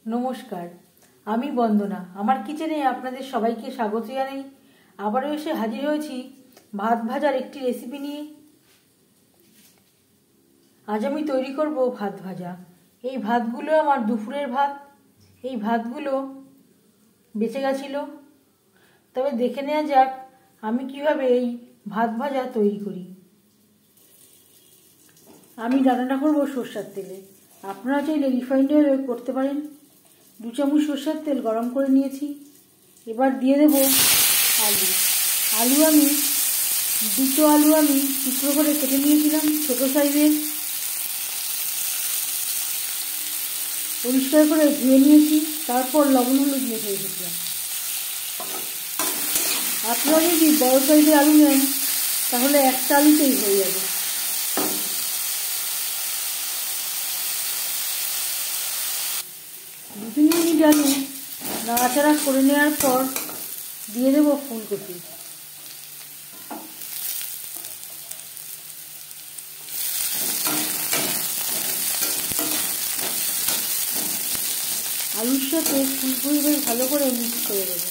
নমস্কার, আমি বন্দনা। আমার কিচেনে আপনাদের সবাইকে স্বাগত জানাই। আবারও এসে হাজির হয়েছি ভাত ভাজার একটি রেসিপি নিয়ে। আজ আমি তৈরি করব ভাত ভাজা। এই ভাতগুলো আমার দুপুরের ভাত। এই ভাতগুলো বেঁচে গেছিল। তবে দেখে নেওয়া যাক আমি কিভাবে এই ভাত ভাজা তৈরি করি। আমি রান্নাটা করব সরষের তেলে। আপনারা চাইলে রিফাইন্ড অয়েলে করতে পারেন। 2 চামচ সরষের তেল গরম করে নিয়েছি। এবার দিয়ে দেব আলু। দুটো আলু আমি টুকরো করে কেটে নিয়েছিলাম, ছোট সাইজের। পরিষ্কার করে ধুয়ে নিয়েছি, তারপর লবণ হলুদ মেখে রেখেছিলাম। আপনারা যদি বড় সাইজের আলু নেন তাহলে একটা আলুতেই হয়ে যাবে। দু 3 মিনিট আলু নাড়াচাড়া করে নেওয়ার পর দিয়ে দেব ফুলকপি। আলুর সাথে ফুলকপি বেশ ভালো করে মিক্স করে দেবো।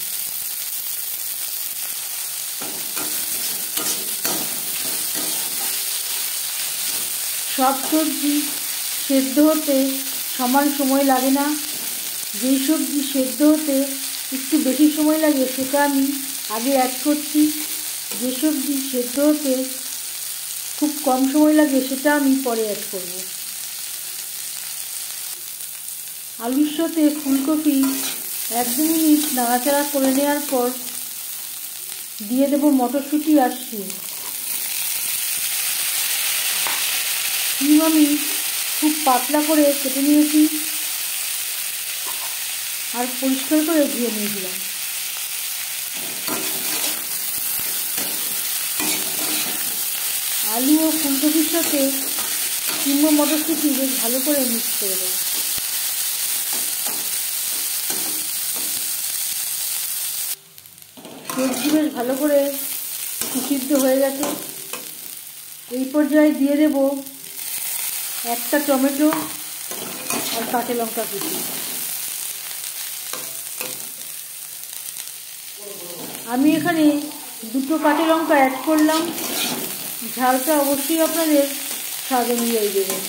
সব সবজি সেদ্ধ হতে সমান সময় লাগে না। যেই সবজি সেদ্ধ হতে একটু বেশি সময় লাগে সেটা আমি আগে অ্যাড করছি। যে সবজি সেদ্ধ হতে খুব কম সময় লাগে সেটা আমি পরে অ্যাড করব। আলুর সাথে ফুলকপি 1-2 মিনিট নাড়াচাড়া করে নেওয়ার পর দিয়ে দেব মটরশুঁটি আর শিম। আমি খুব পাতলা করে কেটে নিয়েছি আর পরিষ্কার করে ধুয়ে নিয়েছিলাম। আলু ও ফুলকপির সাথে শিম ও মটরশুঁটি বেশ ভালো করে মিক্স করে দেব। সবজি বেশ ভালো করে সিদ্ধ হয়ে গেছে। এই পর্যায়ে দিয়ে দেব একটা টমেটো আর কাঁচা লঙ্কা কুচি। আমি এখানে 2টো কাঁচা লঙ্কা অ্যাড করলাম। ঝালটা অবশ্যই আপনাদের স্বাদ অনুযায়ী দেবেন।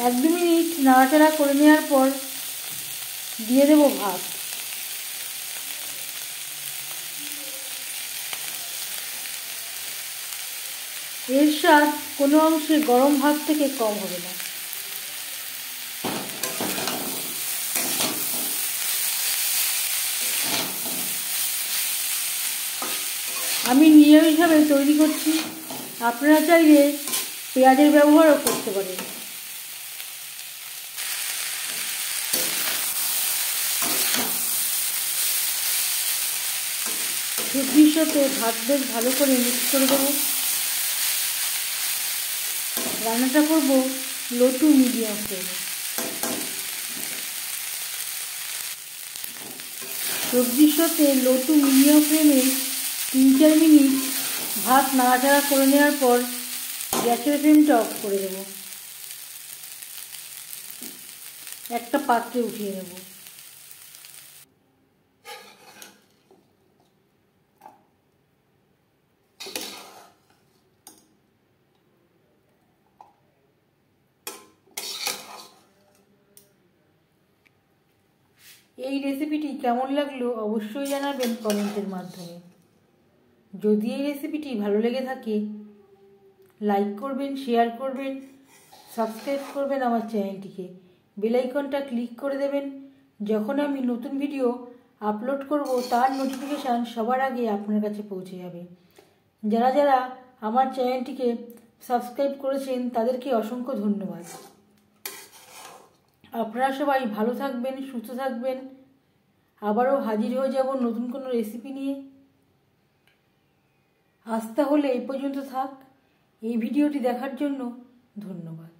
1-2 মিনিট নাড়াচাড়া করে নেওয়ার পর দিয়ে দেব ভাত। এর স্বাদ কোনো অংশে গরম ভাত থেকে কম হবে না। আমি নিরামিষভাবে তৈরি করছি, আপনারা চাইলে পেঁয়াজের ব্যবহারও করতে পারেন। সবজির সাথে ভাত বেশ ভালো করে মিক্স করে দেবো। রান্নাটা করব লো টু মিডিয়াম ফ্লেমে। সবজির সাথে লো টু মিডিয়াম ফ্লেমে 3-4 মিনিট ভাত নাড়াচাড়া করে নেওয়ার পর গ্যাসের ফ্লেমটা অফ করে দেব। একটা পাত্রে উঠিয়ে নেব। এই রেসিপিটি কেমন লাগলো অবশ্যই জানাবেন কমেন্টের মাধ্যমে। যদি এই রেসিপিটি ভালো লেগে থাকে লাইক করবেন, শেয়ার করবেন, সাবস্ক্রাইব করবেন আমার চ্যানেলটিকে। বেল আইকনটা ক্লিক করে দেবেন। যখন আমি নতুন ভিডিও আপলোড করব তার নোটিফিকেশান সবার আগে আপনার কাছে পৌঁছে যাবে। যারা যারা আমার চ্যানেলটিকে সাবস্ক্রাইব করেছেন তাদেরকে অসংখ্য ধন্যবাদ। আপনারা সবাই ভালো থাকবেন, সুস্থ থাকবেন। আবারও হাজির হয়ে যাব নতুন কোনো রেসিপি নিয়ে। আজ তাহলে এই পর্যন্ত থাক। এই ভিডিওটি দেখার জন্য ধন্যবাদ।